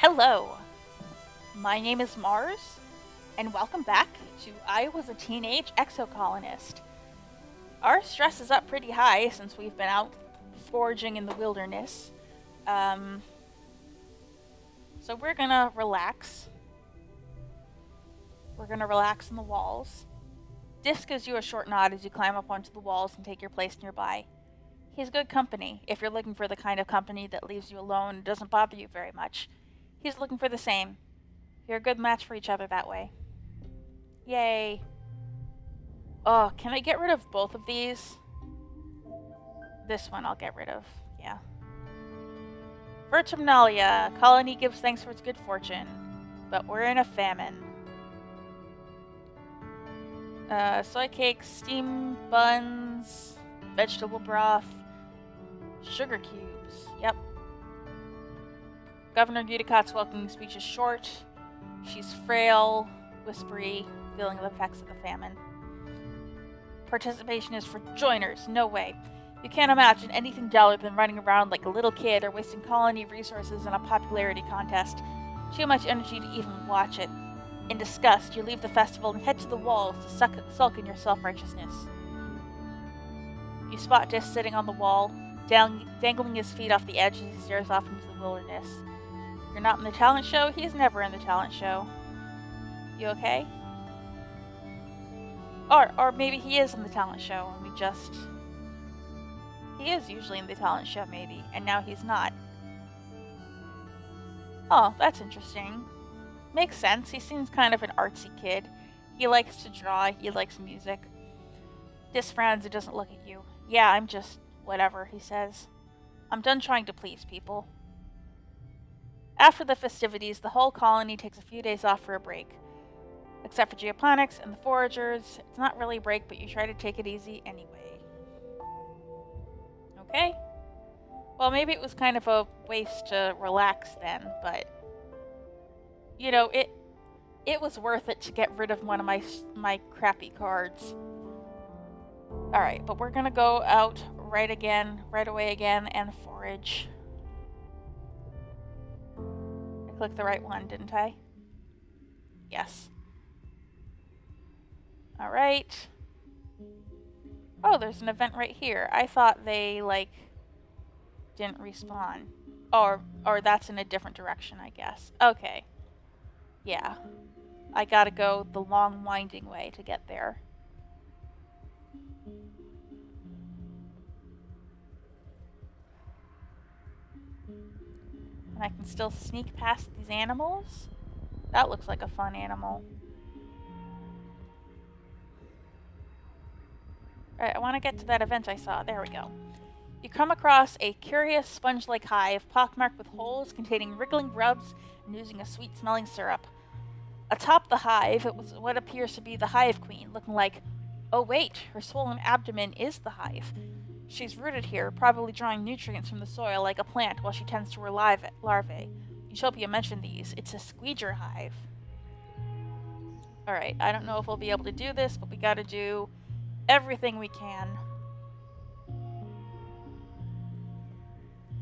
Hello, my name is Mars, and welcome back to I Was a Teenage Exocolonist. Our stress is up pretty high since we've been out foraging in the wilderness. Um, so we're gonna relax. We're gonna relax on the walls. Disc gives you a short nod as you climb up onto the walls and take your place nearby. He's good company if you're looking for the kind of company that leaves you alone and doesn't bother you very much. He's looking for the same. You're a good match for each other that way. Yay. Oh, can I get rid of both of these? This one I'll get rid of, yeah. Vertumnalia. Colony gives thanks for its good fortune. But we're in a famine. Soy cakes, steamed buns, vegetable broth, sugar cubes. Yep. Governor Udicot's welcoming speech is short. She's frail, whispery, feeling the effects of the famine. Participation is for joiners, no way. You can't imagine anything duller than running around like a little kid or wasting colony resources in a popularity contest. Too much energy to even watch it. In disgust, you leave the festival and head to the walls to sulk in your self-righteousness. You spot Disc sitting on the wall, dangling his feet off the edge as he stares off into the wilderness. You're not in the talent show, he's never in the talent show. You okay? Or maybe he is in the talent show and he is usually in the talent show maybe, and now he's not. Oh, that's interesting. Makes sense, he seems kind of an artsy kid. He likes to draw, he likes music. Disc frowns and doesn't look at you. Yeah, I'm just whatever, he says. I'm done trying to please people. After the festivities, the whole colony takes a few days off for a break. Except for geoponics and the foragers, it's not really a break, but you try to take it easy anyway. Okay? Well, maybe it was kind of a waste to relax then, but you know, it was worth it to get rid of one of my crappy cards. Alright, but we're gonna go out right away again, and forage. I clicked the right one, didn't I? Yes. Alright. Oh, there's an event right here. I thought they, didn't respawn. Or that's in a different direction, I guess. Okay. Yeah. I gotta go the long, winding way to get there. And I can still sneak past these animals? That looks like a fun animal. Alright, I want to get to that event I saw. There we go. You come across a curious sponge-like hive, pockmarked with holes containing wriggling grubs and oozing a sweet-smelling syrup. Atop the hive, it was what appears to be the hive queen, looking like, oh wait, her swollen abdomen is the hive. She's rooted here, probably drawing nutrients from the soil like a plant while she tends to her larvae. Utopia mentioned these. It's a squeeger hive. Alright, I don't know if we'll be able to do this, but we gotta do everything we can.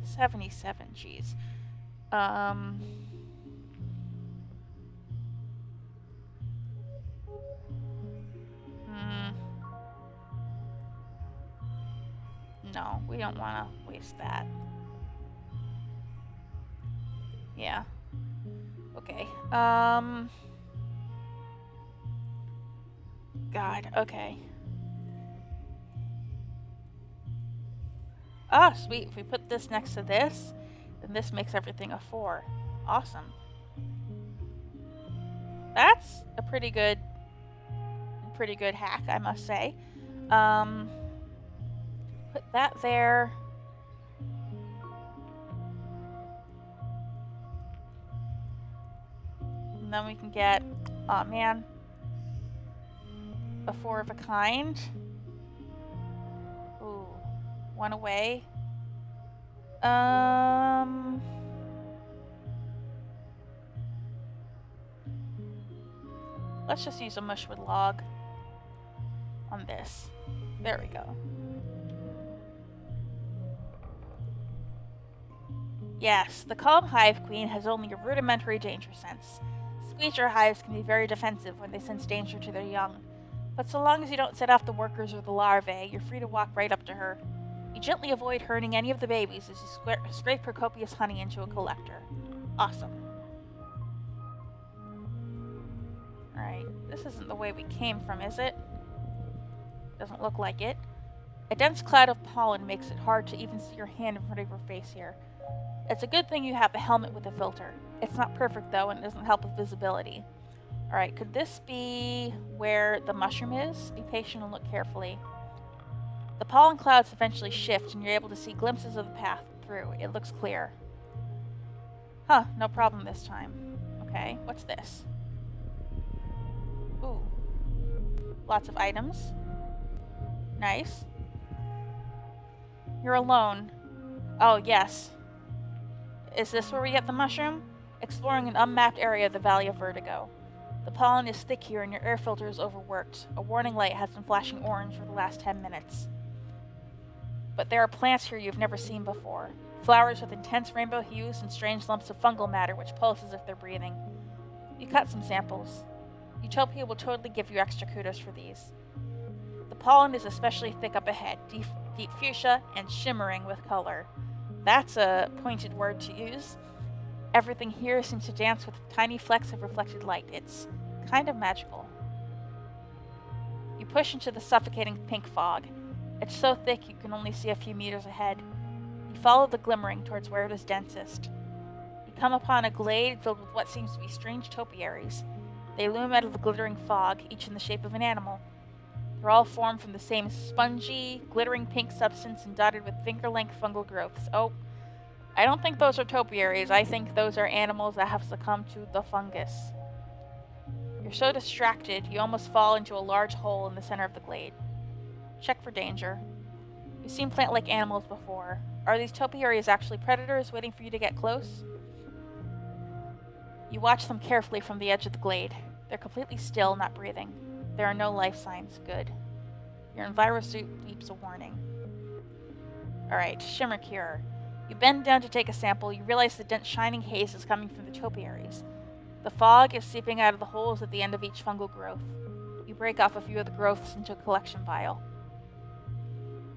77, jeez. No, we don't want to waste that. Yeah. Okay. God, okay. Ah, sweet. If we put this next to this, then this makes everything a 4. Awesome. That's a pretty good hack, I must say. Put that there. And then we can get, oh man, a 4 of a kind. Ooh, one away. Let's just use a mushwood log on this. There we go. Yes, the calm hive queen has only a rudimentary danger sense. Squeezer hives can be very defensive when they sense danger to their young, but so long as you don't set off the workers or the larvae, you're free to walk right up to her. You gently avoid hurting any of the babies as you scrape her copious honey into a collector. Awesome. Alright, this isn't the way we came from, is it? Doesn't look like it. A dense cloud of pollen makes it hard to even see your hand in front of your face here. It's a good thing you have a helmet with a filter. It's not perfect though, and it doesn't help with visibility. Alright, could this be where the mushroom is? Be patient and look carefully. The pollen clouds eventually shift and you're able to see glimpses of the path through. It looks clear. Huh, no problem this time. Okay, what's this? Ooh. Lots of items. Nice. You're alone. Oh, yes. Is this where we get the mushroom? Exploring an unmapped area of the Valley of Vertigo. The pollen is thick here and your air filter is overworked. A warning light has been flashing orange for the last 10 minutes. But there are plants here you've never seen before. Flowers with intense rainbow hues and strange lumps of fungal matter which pulse as if they're breathing. You cut some samples. Utopia will totally give you extra kudos for these. The pollen is especially thick up ahead, deep fuchsia and shimmering with color. That's a pointed word to use. Everything here seems to dance with tiny flecks of reflected light. It's kind of magical. You push into the suffocating pink fog. It's so thick you can only see a few meters ahead. You follow the glimmering towards where it is densest. You come upon a glade filled with what seems to be strange topiaries. They loom out of the glittering fog, each in the shape of an animal. They're all formed from the same spongy, glittering pink substance and dotted with finger-length fungal growths. Oh, I don't think those are topiaries. I think those are animals that have succumbed to the fungus. You're so distracted, you almost fall into a large hole in the center of the glade. Check for danger. You've seen plant-like animals before. Are these topiaries actually predators waiting for you to get close? You watch them carefully from the edge of the glade. They're completely still, not breathing. There are no life signs. Good. Your envirosuit beeps a warning. Alright, Shimmer Cure. You bend down to take a sample. You realize the dense shining haze is coming from the topiaries. The fog is seeping out of the holes at the end of each fungal growth. You break off a few of the growths into a collection vial.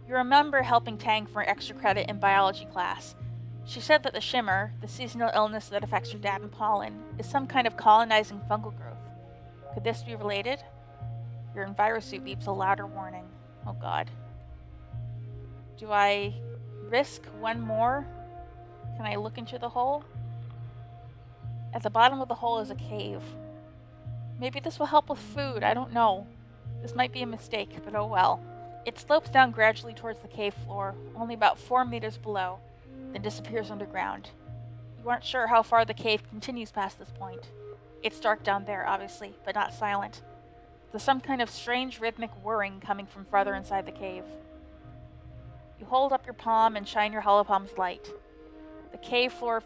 You remember helping Tang for extra credit in biology class. She said that the Shimmer, the seasonal illness that affects your dad and pollen, is some kind of colonizing fungal growth. Could this be related? Your envirosuit beeps a louder warning. Oh god. Do I risk one more? Can I look into the hole? At the bottom of the hole is a cave. Maybe this will help with food, I don't know. This might be a mistake, but oh well. It slopes down gradually towards the cave floor, only about 4 meters below, then disappears underground. You aren't sure how far the cave continues past this point. It's dark down there, obviously, but not silent. There's some kind of strange rhythmic whirring coming from farther inside the cave. You hold up your palm and shine your hollow palm's light. The cave floor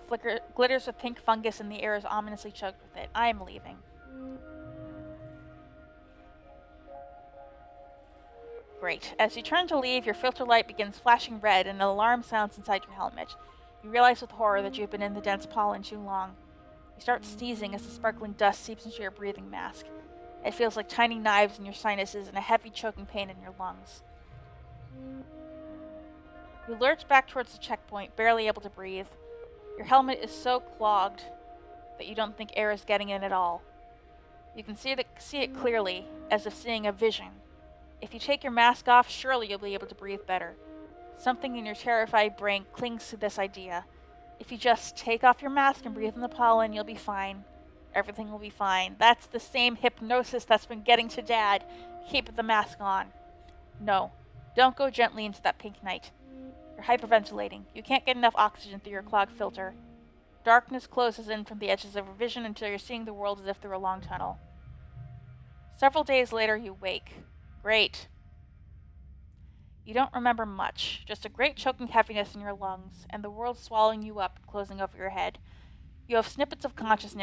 glitters with pink fungus and the air is ominously choked with it. I am leaving. Great. As you turn to leave, your filter light begins flashing red and an alarm sounds inside your helmet. You realize with horror that you've been in the dense pollen too long. You start sneezing as the sparkling dust seeps into your breathing mask. It feels like tiny knives in your sinuses and a heavy choking pain in your lungs. You lurch back towards the checkpoint, barely able to breathe. Your helmet is so clogged that you don't think air is getting in at all. You can see it clearly, as if seeing a vision. If you take your mask off, surely you'll be able to breathe better. Something in your terrified brain clings to this idea. If you just take off your mask and breathe in the pollen, you'll be fine. Everything will be fine. That's the same hypnosis that's been getting to Dad. Keep the mask on. No, don't go gently into that pink night. You're hyperventilating. You can't get enough oxygen through your clogged filter. Darkness closes in from the edges of your vision until you're seeing the world as if through a long tunnel. Several days later, you wake. Great. You don't remember much, just a great choking heaviness in your lungs, and the world swallowing you up and closing over your head. You have snippets of conscious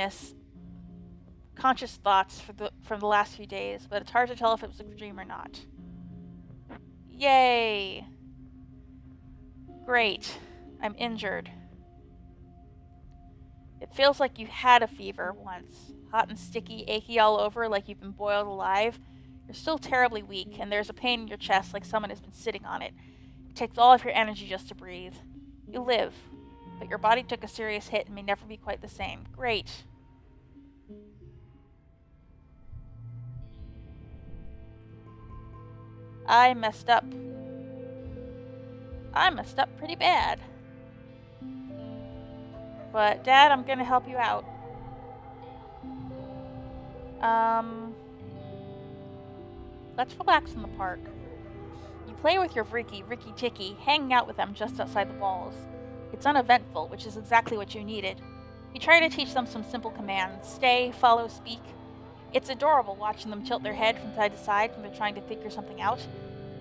thoughts from the last few days, but it's hard to tell if it was a dream or not. Yay! Great. I'm injured. It feels like you had a fever once. Hot and sticky, achy all over like you've been boiled alive. You're still terribly weak, and there's a pain in your chest like someone has been sitting on it. It takes all of your energy just to breathe. You live, but your body took a serious hit and may never be quite the same. Great. I messed up. I messed up pretty bad. But, Dad, I'm gonna help you out. Let's relax in the park. You play with your Ricky Ticky, hanging out with them just outside the walls. It's uneventful, which is exactly what you needed. You try to teach them some simple commands: stay, follow, speak. It's adorable watching them tilt their head from side to side when they're trying to figure something out.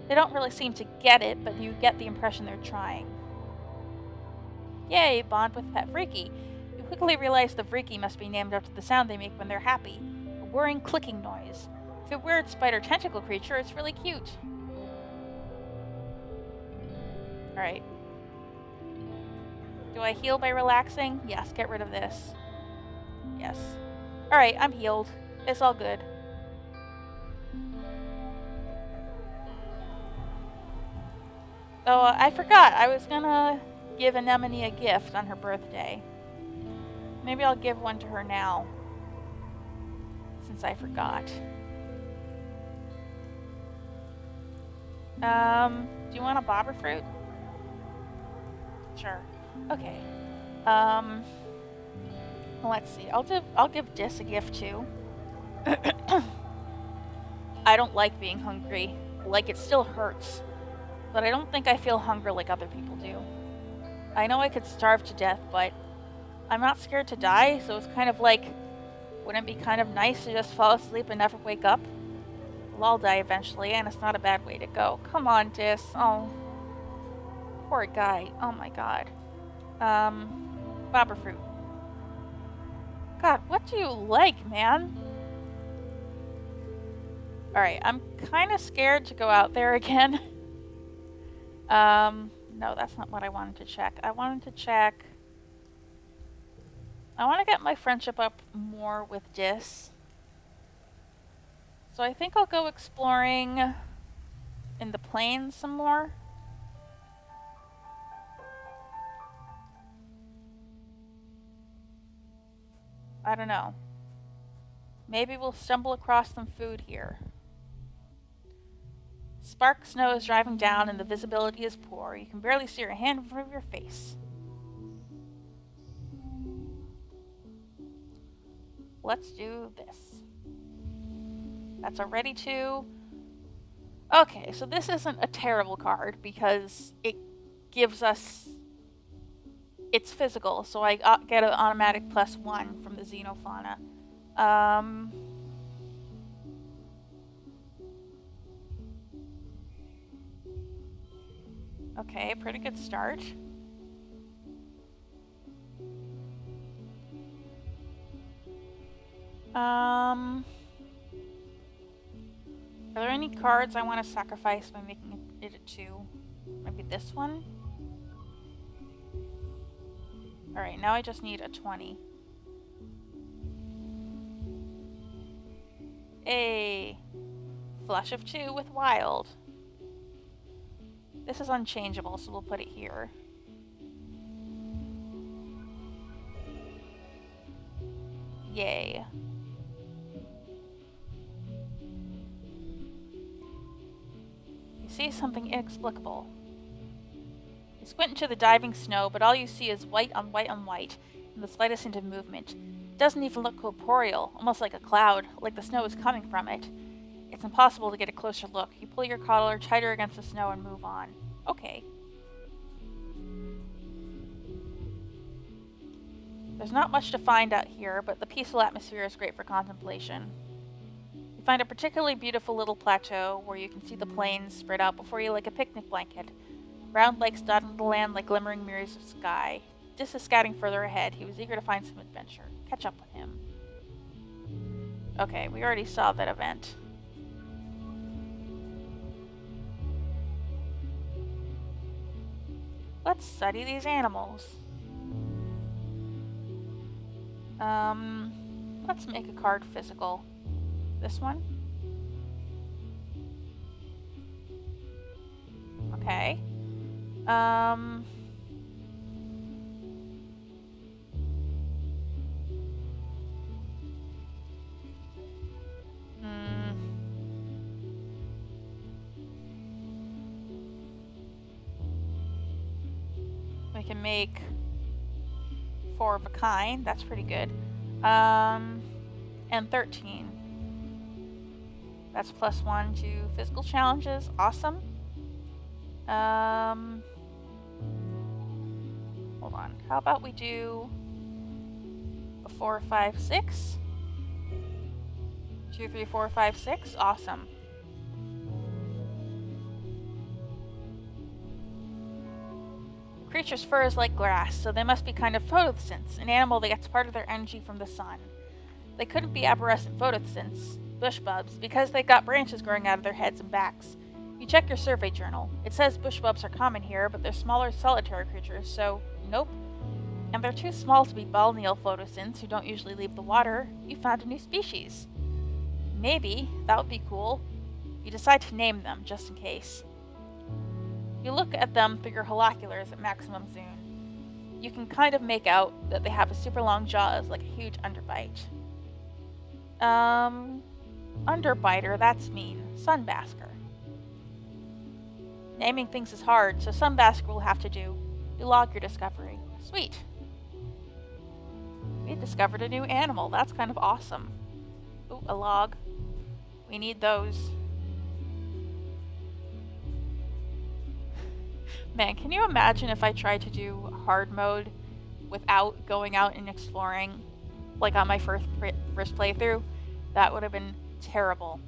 They don't really seem to get it, but you get the impression they're trying. Yay, bond with Pet Freaky. You quickly realize the Freaky must be named after the sound they make when they're happy. A whirring clicking noise. For a weird spider tentacle creature, it's really cute. Alright. Do I heal by relaxing? Yes, get rid of this. Yes. Alright, I'm healed. It's all good. Oh, I forgot. I was gonna give Anemone a gift on her birthday. Maybe I'll give one to her now, since I forgot. Do you want a bobber fruit? Sure. Okay. Let's see. I'll give Dis a gift too. I don't like being hungry. Like, it still hurts. But I don't think I feel hunger like other people do. I know I could starve to death, but I'm not scared to die, so it's kind of like, wouldn't it be kind of nice to just fall asleep and never wake up? Well, I'll die eventually, and it's not a bad way to go. Come on, Dis. Oh. Poor guy. Oh my god. Bobber fruit. God, what do you like, man? Alright, I'm kind of scared to go out there again. No, that's not what I wanted to check. I want to get my friendship up more with Dis. So I think I'll go exploring in the plains some more. I don't know. Maybe we'll stumble across some food here. Spark snow is driving down and the visibility is poor. You can barely see your hand in front of your face. Let's do this. That's a ready to. Okay, so this isn't a terrible card because it gives us. It's physical, so I get an automatic +1 from the Xenofauna. Okay, pretty good start. Are there any cards I want to sacrifice by making it a 2? Maybe this one? Alright, now I just need a 20. A flush of 2 with wild. This is unchangeable, so we'll put it here. Yay. You see something inexplicable. You squint into the diving snow, but all you see is white on white on white, and the slightest hint of movement. It doesn't even look corporeal, almost like a cloud, like the snow is coming from it. It's impossible to get a closer look. You pull your collar tighter against the snow and move on. Okay. There's not much to find out here, but the peaceful atmosphere is great for contemplation. You find a particularly beautiful little plateau where you can see the plains spread out before you like a picnic blanket. Round lakes dotting the land like glimmering mirrors of sky. Dis is scouting further ahead. He was eager to find some adventure. Catch up with him. Okay, we already saw that event. Let's study these animals. Let's make a card physical. This one? Okay. We can make 4 of a kind. That's pretty good. And 13. That's +1 to physical challenges. Awesome. Hold on. How about we do a 4, 5, 6? 2, 3, 4, 5, 6. Awesome. Creatures' fur is like grass, so they must be kind of photosynths, an animal that gets part of their energy from the sun. They couldn't be arborescent photosynths, bush bubs, because they got branches growing out of their heads and backs. You check your survey journal. It says bush bubs are common here, but they're smaller solitary creatures, so nope. And they're too small to be balneal photosynths who don't usually leave the water. You found a new species. Maybe. That would be cool. You decide to name them, just in case. You look at them through your holoculars at maximum zoom. You can kind of make out that they have a super long jaws like a huge underbite. Underbiter, that's mean. Sunbasker. Naming things is hard, so Sunbasker will have to do. You log your discovery. Sweet. We discovered a new animal. That's kind of awesome. Ooh, a log. We need those. Man, can you imagine if I tried to do hard mode without going out and exploring, like on my first playthrough? That would have been terrible.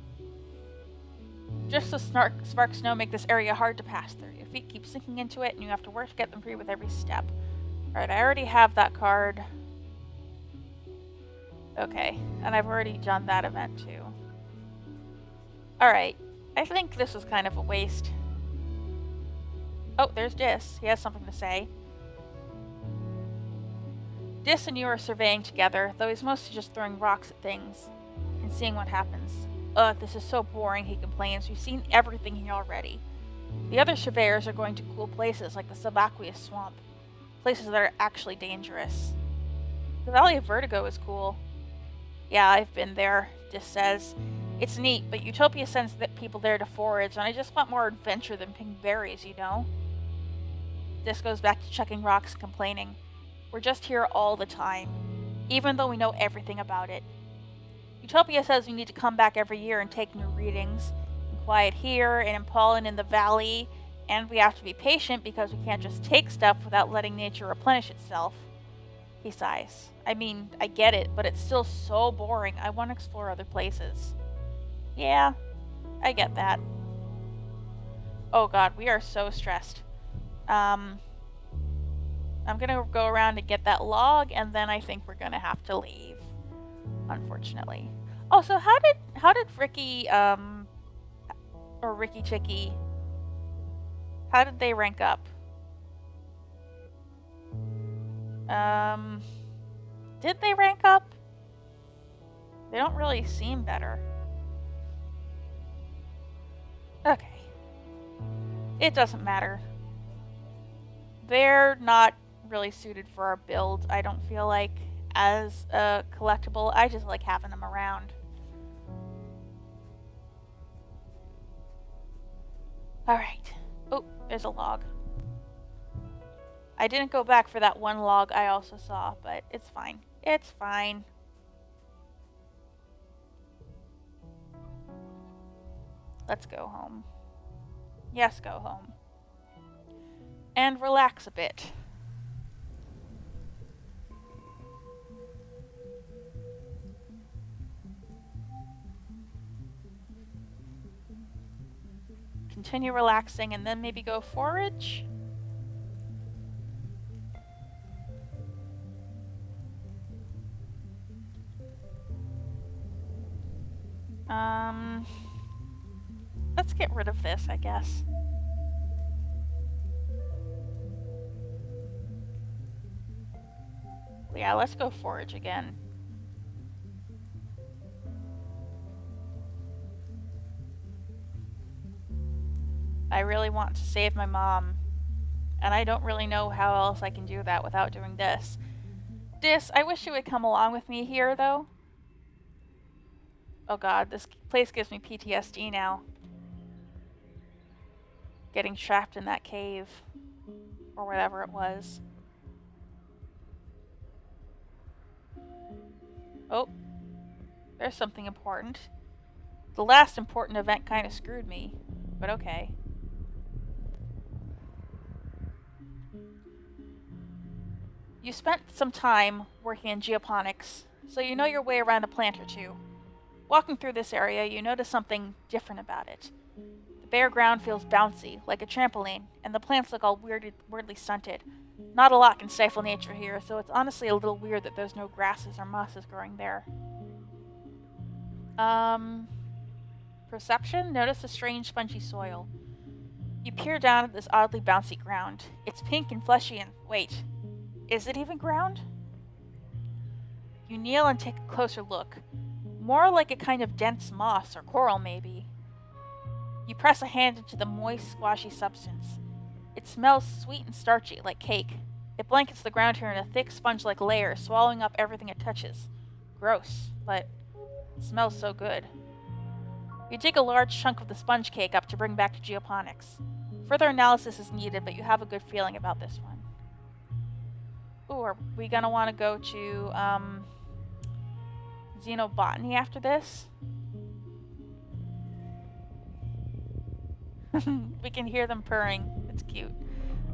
Just the spark snow make this area hard to pass through. Your feet keep sinking into it, and you have to work to get them free with every step. Alright, I already have that card. Okay, and I've already done that event too. Alright, I think this was kind of a waste. Oh, there's Dis. He has something to say. Dis and you are surveying together, though he's mostly just throwing rocks at things and seeing what happens. Ugh, this is so boring, he complains. We've seen everything here already. The other surveyors are going to cool places like the subaqueous swamp. Places that are actually dangerous. The Valley of Vertigo is cool. Yeah, I've been there, Dis says. It's neat, but Utopia sends people there to forage, and I just want more adventure than pink berries, you know? Dis goes back to checking rocks and complaining. We're just here all the time, even though we know everything about it. Utopia says we need to come back every year and take new readings, in quiet here, and in pollen in the valley, and we have to be patient because we can't just take stuff without letting nature replenish itself. He sighs. I mean, I get it, but it's still so boring. I want to explore other places. Yeah, I get that. Oh god, we are so stressed. I'm gonna go around and get that log, and then I think we're gonna have to leave. Unfortunately. Oh, so how did Ricky, or Ricky Chicky, how did they rank up? Did they rank up? They don't really seem better. Okay. It doesn't matter. They're not really suited for our build, I don't feel like, as a collectible. I just like having them around. Alright. Oh, there's a log. I didn't go back for that one log I also saw, but it's fine. It's fine. Let's go home. Yes, go home. And relax a bit. Continue relaxing and then maybe go forage? Let's get rid of this, I guess. Yeah, let's go forage again. I really want to save my mom, and I don't really know how else I can do that without doing this. I wish you would come along with me here, though. Oh god, this place gives me PTSD now. Getting trapped in that cave. Or whatever it was. Oh. There's something important. The last important event kind of screwed me. But okay. You spent some time working in geoponics, so you know your way around a plant or two. Walking through this area, you notice something different about it. The bare ground feels bouncy, like a trampoline, and the plants look all weirdly stunted. Not a lot can stifle nature here, so it's honestly a little weird that there's no grasses or mosses growing there. Perception? Notice the strange spongy soil. You peer down at this oddly bouncy ground. It's pink and fleshy and... wait. Is it even ground? You kneel and take a closer look. More like a kind of dense moss or coral, maybe. You press a hand into the moist, squashy substance. It smells sweet and starchy, like cake. It blankets the ground here in a thick sponge-like layer, swallowing up everything it touches. Gross, but it smells so good. You dig a large chunk of the sponge cake up to bring back to geoponics. Further analysis is needed, but you have a good feeling about this one. Ooh, are we gonna want to go to, xenobotany after this? We can hear them purring. It's cute.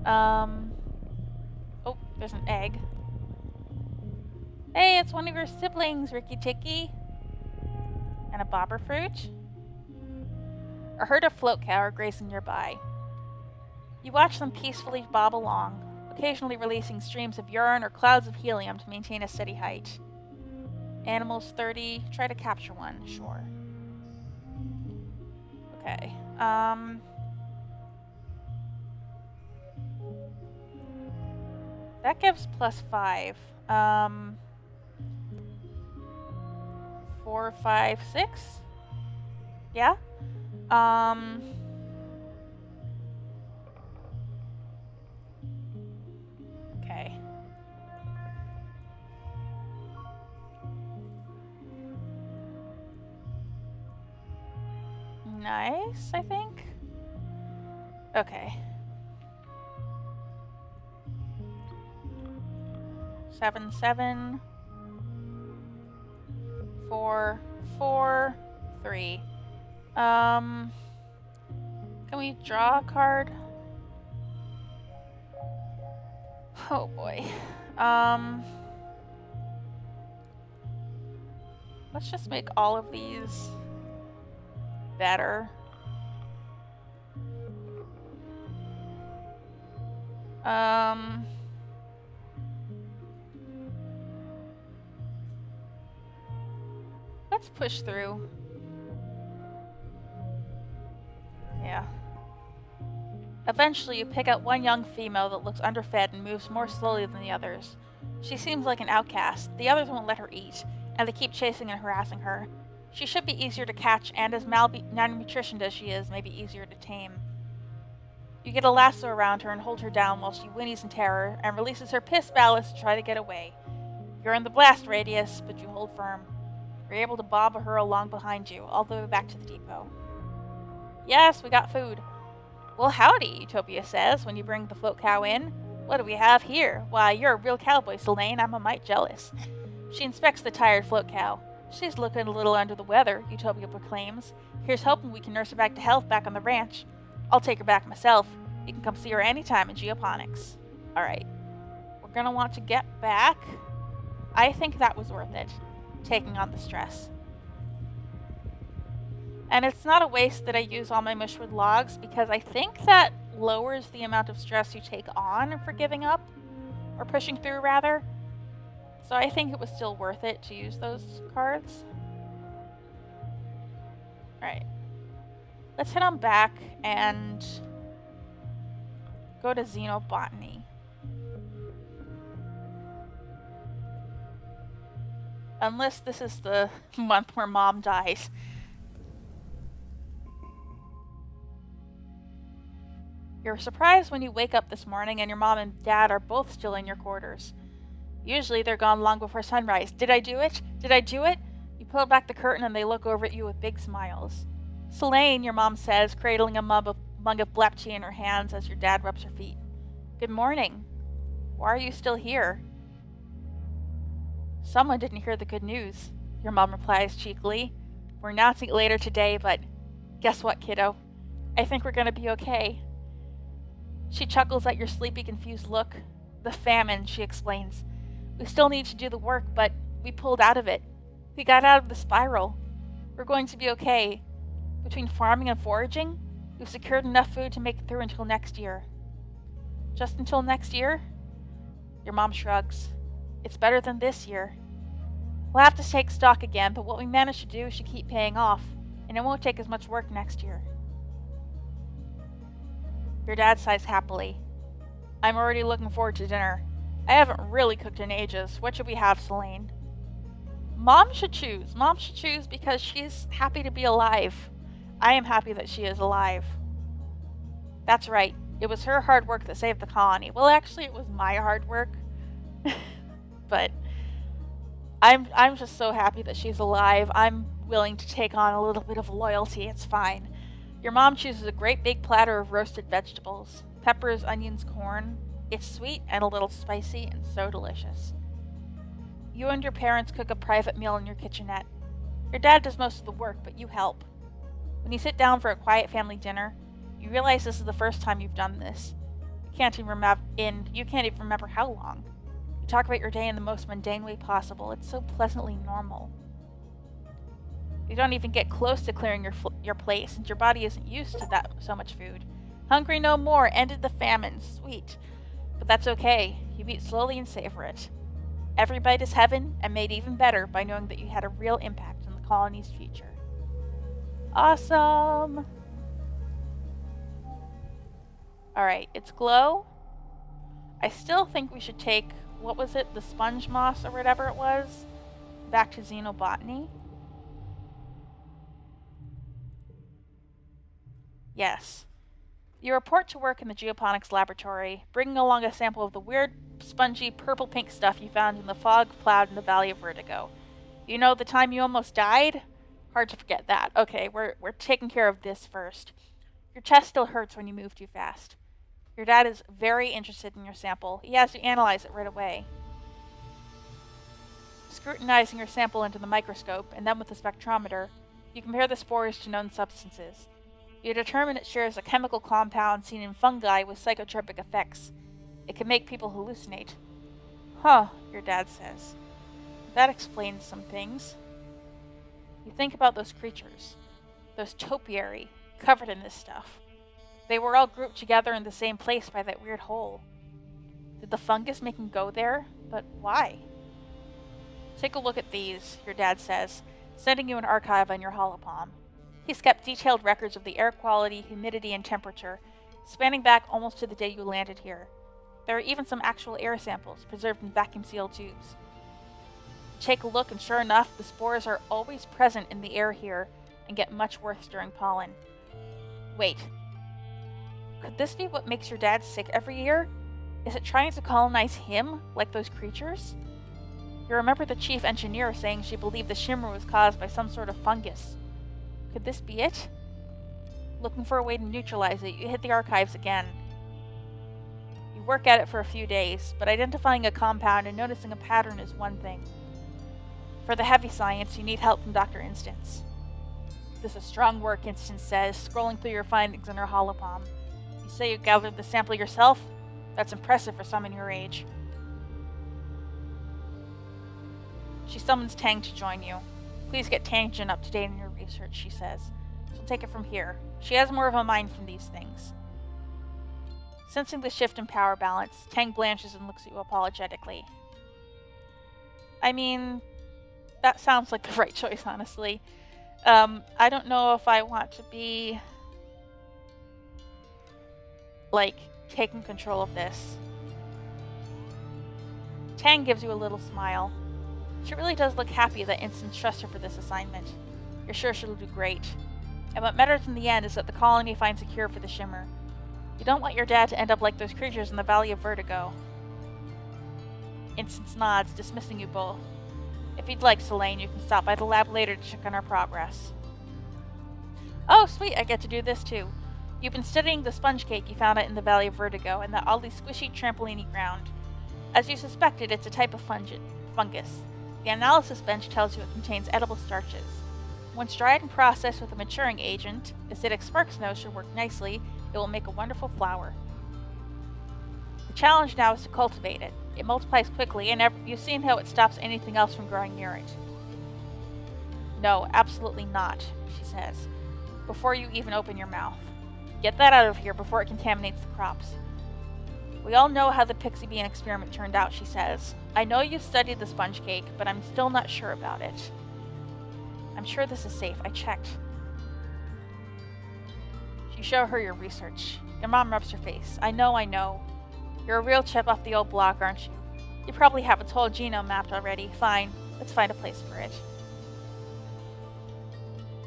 Oh, there's an egg. Hey, it's one of your siblings, Ricky Ticky. And a bobber fruit. A herd of float cow are grazing nearby. You watch them peacefully bob along, occasionally releasing streams of urine or clouds of helium to maintain a steady height. Animals 30. Try to capture one. Sure. Okay. That gives +5. 4, 5, 6? Yeah? Okay. Nice, I think. Okay. 7, 7. 4, 4, 3. Can we draw a card? Oh boy. Let's just make all of these better. Let's push through. Yeah. Eventually, you pick out one young female that looks underfed and moves more slowly than the others. She seems like an outcast. The others won't let her eat, and they keep chasing and harassing her. She should be easier to catch, and as malnutritioned as she is, maybe easier to tame. You get a lasso around her and hold her down while she whinnies in terror and releases her piss ballast to try to get away. You're in the blast radius, but you hold firm. You're able to bob her along behind you, all the way back to the depot. Yes, we got food. Well, howdy, Utopia says when you bring the float cow in. What do we have here? Why, you're a real cowboy, Solane. I'm a mite jealous. She inspects the tired float cow. She's looking a little under the weather, Utopia proclaims. Here's hoping we can nurse her back to health back on the ranch. I'll take her back myself. You can come see her anytime in geoponics. Alright. We're gonna want to get back. I think that was worth it, taking on the stress. And it's not a waste that I use all my Mushwood logs, because I think that lowers the amount of stress you take on for giving up, or pushing through, rather. So I think it was still worth it to use those cards. Alright. Let's head on back and go to xenobotany. Unless this is the month where Mom dies. You're surprised when you wake up this morning and your mom and dad are both still in your quarters. Usually they're gone long before sunrise. Did I do it? Did I do it? You pull back the curtain and they look over at you with big smiles. Solane, your mom says, cradling a mug of black tea in her hands as your dad rubs her feet. Good morning. Why are you still here? Someone didn't hear the good news, your mom replies cheekily. We're announcing it later today, but guess what, kiddo? I think we're gonna be okay. She chuckles at your sleepy, confused look. The famine, she explains. We still need to do the work, but we pulled out of it. We got out of the spiral. We're going to be okay. Between farming and foraging, we've secured enough food to make it through until next year. Just until next year? Your mom shrugs. It's better than this year. We'll have to take stock again, but what we managed to do should keep paying off, and it won't take as much work next year. Your dad sighs happily. I'm already looking forward to dinner. I haven't really cooked in ages. What should we have, Solane? Mom should choose. Mom should choose because she's happy to be alive. I am happy that she is alive. That's right. It was her hard work that saved the colony. Well, actually, it was my hard work. But I'm just so happy that she's alive. I'm willing to take on a little bit of loyalty. It's fine. Your mom chooses a great big platter of roasted vegetables. Peppers, onions, corn. It's sweet and a little spicy and so delicious. You and your parents cook a private meal in your kitchenette. Your dad does most of the work, but you help. When you sit down for a quiet family dinner, you realize this is the first time you've done this. You can't even remember how long. You talk about your day in the most mundane way possible. It's so pleasantly normal. You don't even get close to clearing your plate since your body isn't used to so much food. Hungry no more, ended the famine, sweet. But that's okay. You eat slowly and savor it. Every bite is heaven, and made even better by knowing that you had a real impact on the colony's future. Awesome! Alright, it's Glow. I still think we should take, what was it, the sponge moss or whatever it was, back to xenobotany. Yes. You report to work in the geoponics laboratory, bringing along a sample of the weird, spongy, purple-pink stuff you found in the fog cloud in the Valley of Vertigo. You know the time you almost died? Hard to forget that. Okay, we're taking care of this first. Your chest still hurts when you move too fast. Your dad is very interested in your sample. He has to analyze it right away. Scrutinizing your sample under the microscope, and then with the spectrometer, you compare the spores to known substances. You determine it shares a chemical compound seen in fungi with psychotropic effects. It can make people hallucinate. Huh, your dad says. That explains some things. You think about those creatures. Those topiary, covered in this stuff. They were all grouped together in the same place by that weird hole. Did the fungus make him go there? But why? Take a look at these, your dad says, sending you an archive on your holopalm. He's kept detailed records of the air quality, humidity, and temperature, spanning back almost to the day you landed here. There are even some actual air samples, preserved in vacuum-sealed tubes. Take a look, and sure enough, the spores are always present in the air here, and get much worse during pollen. Wait. Could this be what makes your dad sick every year? Is it trying to colonize him, like those creatures? You remember the chief engineer saying she believed the Shimmer was caused by some sort of fungus. Could this be it? Looking for a way to neutralize it, you hit the archives again. You work at it for a few days, but identifying a compound and noticing a pattern is one thing. For the heavy science, you need help from Dr. Instance. This is strong work, Instance says, scrolling through your findings in her holopalm. You say you gathered the sample yourself? That's impressive for someone your age. She summons Tang to join you. Please get Tangent up to date in your research, she says. She'll take it from here. She has more of a mind from these things. Sensing the shift in power balance, Tang blanches and looks at you apologetically. I mean, that sounds like the right choice, honestly. I don't know if I want to be, like, taking control of this. Tang gives you a little smile. She really does look happy that Instant trusts her for this assignment. You're sure she'll do great. And what matters in the end is that the colony finds a cure for the Shimmer. You don't want your dad to end up like those creatures in the Valley of Vertigo. Instance nods, dismissing you both. If you'd like, Solane, you can stop by the lab later to check on our progress. Oh, sweet, I get to do this too. You've been studying the sponge cake you found out in the Valley of Vertigo and the oddly squishy trampoline ground. As you suspected, it's a type of fungus. The analysis bench tells you it contains edible starches. Once dried and processed with a maturing agent, acidic spark snow should work nicely. It will make a wonderful flour. The challenge now is to cultivate it. It multiplies quickly, and you've seen how it stops anything else from growing near it. No, absolutely not, she says, before you even open your mouth. Get that out of here before it contaminates the crops. We all know how the pixie bean experiment turned out, she says. I know you studied the sponge cake, but I'm still not sure about it. I'm sure this is safe. I checked. You show her your research. Your mom rubs her face. I know. You're a real chip off the old block, aren't you? You probably have its whole genome mapped already. Fine. Let's find a place for it.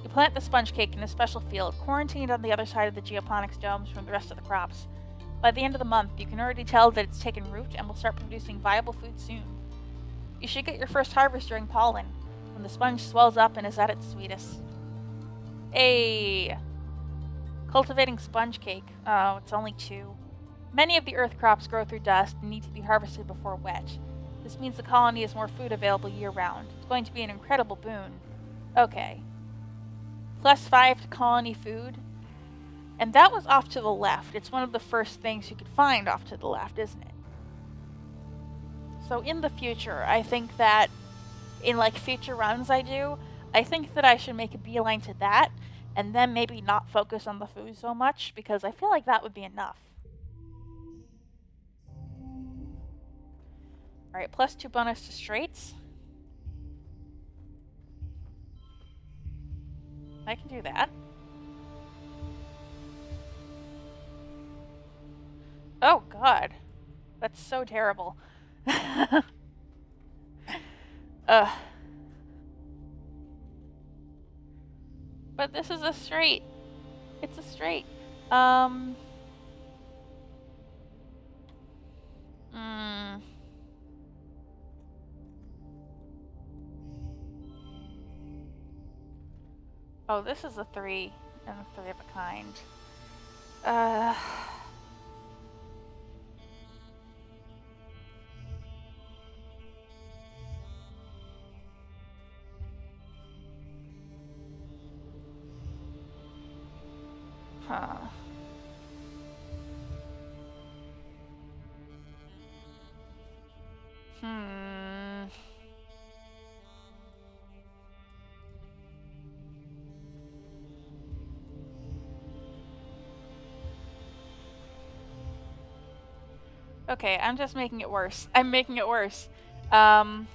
You plant the sponge cake in a special field, quarantined on the other side of the geoponics domes from the rest of the crops. By the end of the month, you can already tell that it's taken root and will start producing viable food soon. You should get your first harvest during pollen, when the sponge swells up and is at its sweetest. Hey! Cultivating sponge cake. Oh, it's only 2. Many of the earth crops grow through dust and need to be harvested before wet. This means the colony has more food available year-round. It's going to be an incredible boon. Okay. +5 to colony food. And that was off to the left. It's one of the first things you could find off to the left, isn't it? So in the future, I think that in future runs I think that I should make a beeline to that and then maybe not focus on the food so much because I feel like that would be enough. Alright, +2 bonus to straights. I can do that. Oh god. That's so terrible. But this is a straight. It's a straight. Oh, this is a 3 and a 3 of a kind. Huh. Okay, I'm just making it worse. I'm making it worse. +2?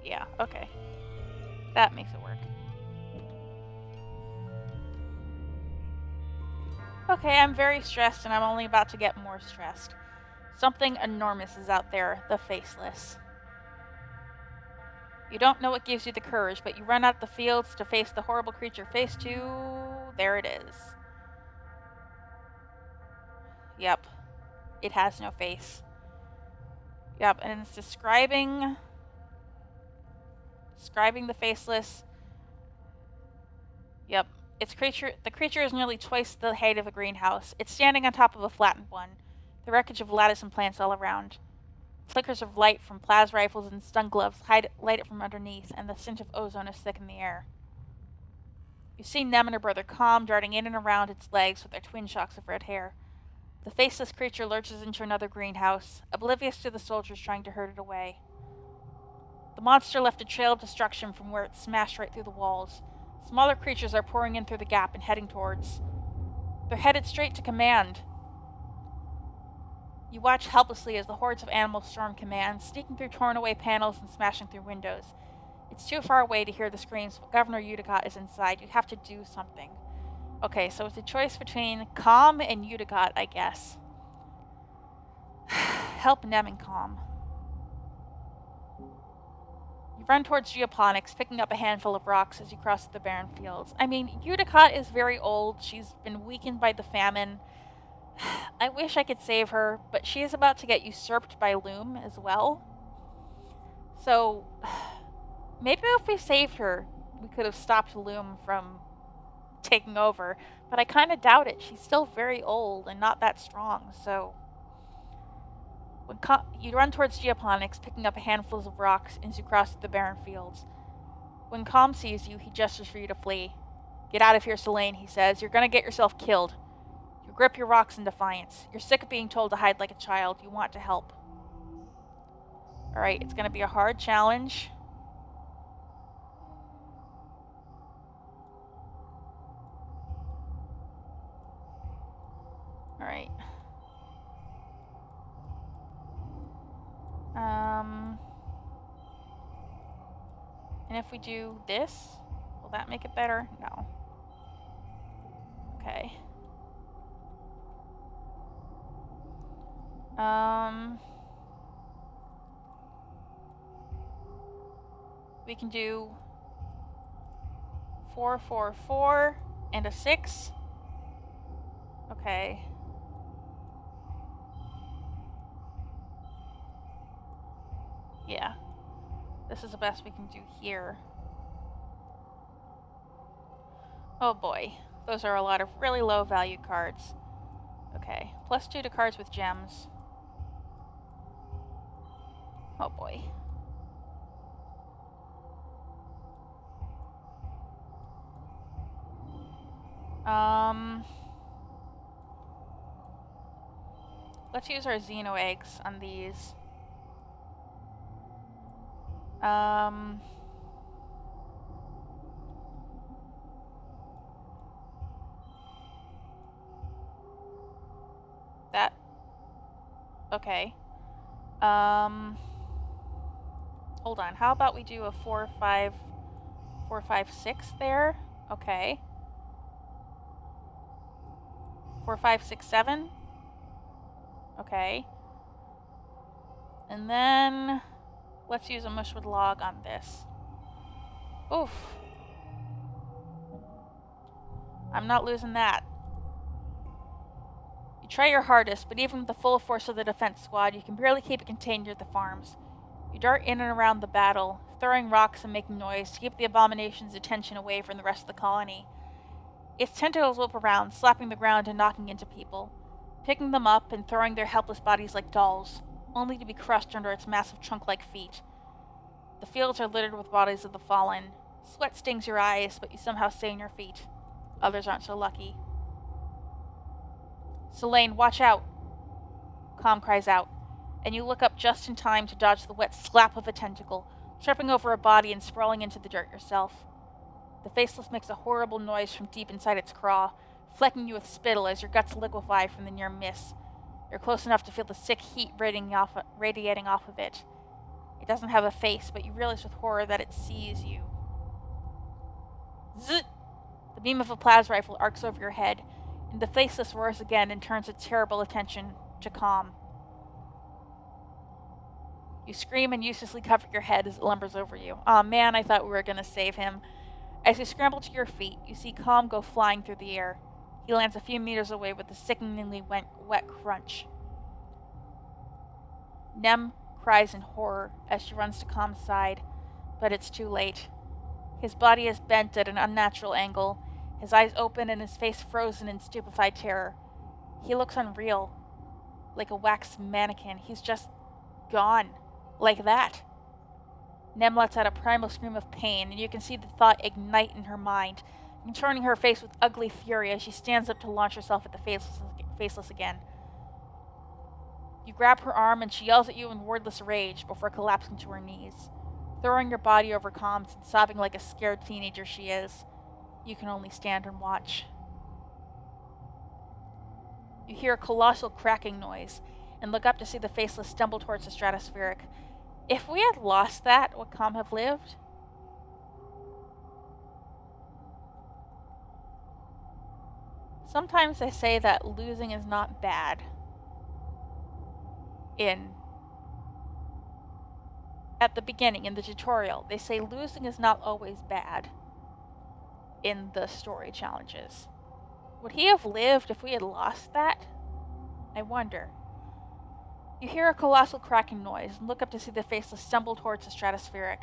Yeah, okay. That makes it work. Okay, I'm very stressed and I'm only about to get more stressed. Something enormous is out there, the Faceless. You don't know what gives you the courage, but you run out the fields to face the horrible creature face to... There it is. Yep. It has no face. Yep, and it's describing the Faceless. Yep. The creature is nearly twice the height of a greenhouse. It's standing on top of a flattened one. The wreckage of lattice and plants all around. Flickers of light from plas rifles and stun gloves light it from underneath, and the stench of ozone is thick in the air. You see Nem and her brother Calm darting in and around its legs with their twin shocks of red hair. The faceless creature lurches into another greenhouse, oblivious to the soldiers trying to herd it away. The monster left a trail of destruction from where it smashed right through the walls. Smaller creatures are pouring in through the gap and heading towards. They're headed straight to command. You watch helplessly as the hordes of animals storm command, sneaking through torn away panels and smashing through windows. It's too far away to hear the screams, but Governor Udicott is inside. You have to do something. Okay, so it's a choice between Calm and Udicott, I guess. Help Nem and Calm. You run towards geoponics, picking up a handful of rocks as you cross the barren fields. I mean, Udicott is very old. She's been weakened by the famine. I wish I could save her, but she is about to get usurped by Loom as well. So, maybe if we saved her, we could have stopped Loom from taking over. But I kind of doubt it. She's still very old and not that strong, so... You run towards geoponics, picking up a handful of rocks as you cross the barren fields. When Calm sees you, he gestures for you to flee. Get out of here, Solane, he says. You're gonna get yourself killed. You grip your rocks in defiance. You're sick of being told to hide like a child. You want to help. Alright, it's gonna be a hard challenge. Alright. And if we do this, will that make it better? No. Okay. We can do 4, 4, 4, and a 6. Okay. Yeah. This is the best we can do here. Oh boy. Those are a lot of really low value cards. Okay. +2 to cards with gems. Oh boy. Let's use our Xeno eggs on these. That. Okay. Hold on. How about we do a 4, 5, 4, 5, 6 there? Okay. 4, 5, 6, 7. Okay. And then let's use a Mushwood log on this. Oof. I'm not losing that. You try your hardest, but even with the full force of the defense squad, you can barely keep it contained near the farms. You dart in and around the battle, throwing rocks and making noise to keep the abomination's attention away from the rest of the colony. Its tentacles whip around, slapping the ground and knocking into people, picking them up and throwing their helpless bodies like dolls, only to be crushed under its massive trunk-like feet. The fields are littered with bodies of the fallen. Sweat stings your eyes, but you somehow stay on your feet. Others aren't so lucky. Solane, watch out! Calm cries out, and you look up just in time to dodge the wet slap of a tentacle, tripping over a body and sprawling into the dirt yourself. The Faceless makes a horrible noise from deep inside its craw, flecking you with spittle as your guts liquefy from the near miss. You're close enough to feel the sick heat radiating off of it. It doesn't have a face, but you realize with horror that it sees you. Zzz! The beam of a plasma rifle arcs over your head, and the Faceless roars again and turns its terrible attention to Calm. You scream and uselessly cover your head as it lumbers over you. Aw man, I thought we were gonna save him. As you scramble to your feet, you see Calm go flying through the air. He lands a few meters away with a sickeningly wet crunch. Nem cries in horror as she runs to Calm's side, but it's too late. His body is bent at an unnatural angle, his eyes open and his face frozen in stupefied terror. He looks unreal, like a wax mannequin. He's just gone, like that. Nem lets out a primal scream of pain, and you can see the thought ignite in her mind, contorting her face with ugly fury as she stands up to launch herself at the Faceless again. You grab her arm and she yells at you in wordless rage before collapsing to her knees. Throwing your body over Calm's and sobbing like a scared teenager she is, you can only stand and watch. You hear a colossal cracking noise and look up to see the Faceless stumble towards the stratospheric. If we had lost that, would Calm have lived? Sometimes they say that losing is not bad at the beginning, in the tutorial, they say losing is not always bad in the story challenges. Would he have lived if we had lost that? I wonder. You hear a colossal cracking noise and look up to see the Faceless stumble towards the stratospheric.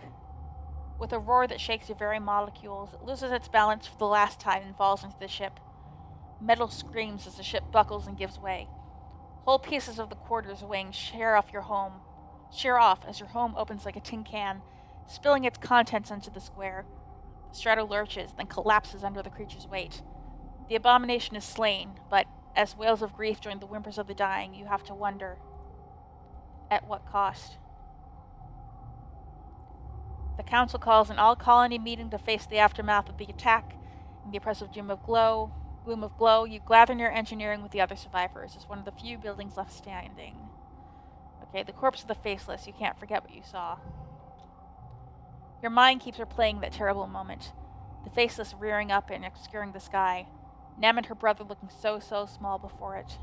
With a roar that shakes your very molecules, it loses its balance for the last time and falls into the ship. Metal screams as the ship buckles and gives way. Whole pieces of the quarter's wing shear off as your home opens like a tin can, spilling its contents into the square. The strato lurches, then collapses under the creature's weight. The abomination is slain, but as wails of grief join the whimpers of the dying, you have to wonder, at what cost? The council calls an all-colony meeting to face the aftermath of the attack. In the oppressive gloom of glow, you gather near engineering with the other survivors as one of the few buildings left standing. Okay, the corpse of the Faceless. You can't forget what you saw. Your mind keeps replaying that terrible moment. The Faceless rearing up and obscuring the sky. Nem and her brother looking so small before it.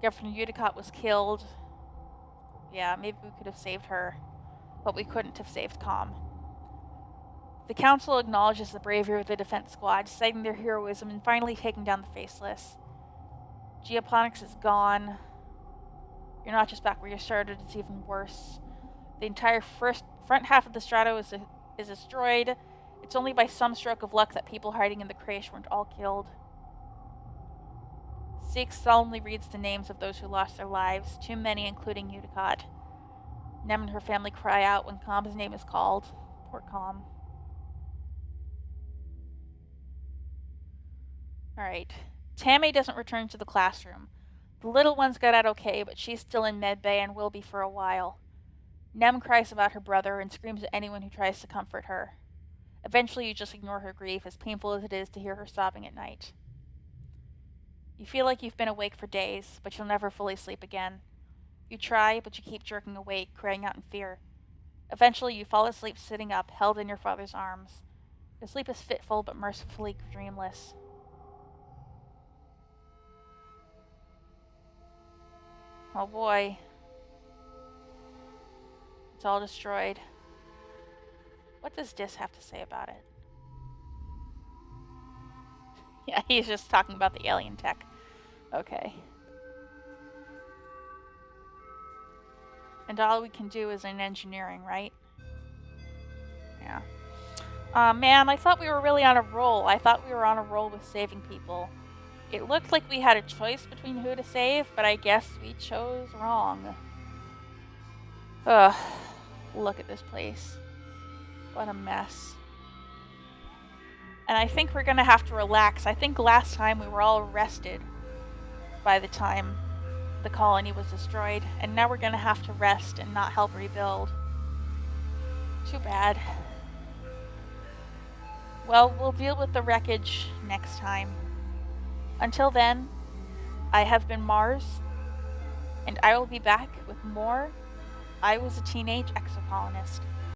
Governor Udicott was killed. Yeah, maybe we could have saved her, but we couldn't have saved Com. The council acknowledges the bravery of the defense squad, citing their heroism and finally taking down the Faceless. Geoponics is gone. You're not just back where you started, it's even worse. The entire front half of the strato is destroyed. It's only by some stroke of luck that people hiding in the crash weren't all killed. Six solemnly reads the names of those who lost their lives, too many including Udicott. Nem and her family cry out when Com's name is called. Poor Com. Alright. Tammy doesn't return to the classroom. The little one's got out okay, but she's still in medbay and will be for a while. Nem cries about her brother and screams at anyone who tries to comfort her. Eventually you just ignore her grief, as painful as it is to hear her sobbing at night. You feel like you've been awake for days, but you'll never fully sleep again. You try, but you keep jerking awake, crying out in fear. Eventually you fall asleep sitting up, held in your father's arms. Your sleep is fitful, but mercifully dreamless. Oh boy. It's all destroyed. What does Dis have to say about it? Yeah, he's just talking about the alien tech. Okay. And all we can do is in engineering, right? Yeah. Man, I thought we were really on a roll. I thought we were on a roll with saving people. It looked like we had a choice between who to save, but I guess we chose wrong. Ugh. Look at this place. What a mess. And I think we're gonna have to relax. I think last time we were all rested by the time the colony was destroyed, and now we're gonna have to rest and not help rebuild. Too bad. Well, we'll deal with the wreckage next time. Until then, I have been Mars, and I will be back with more I Was a Teenage Exocolonist.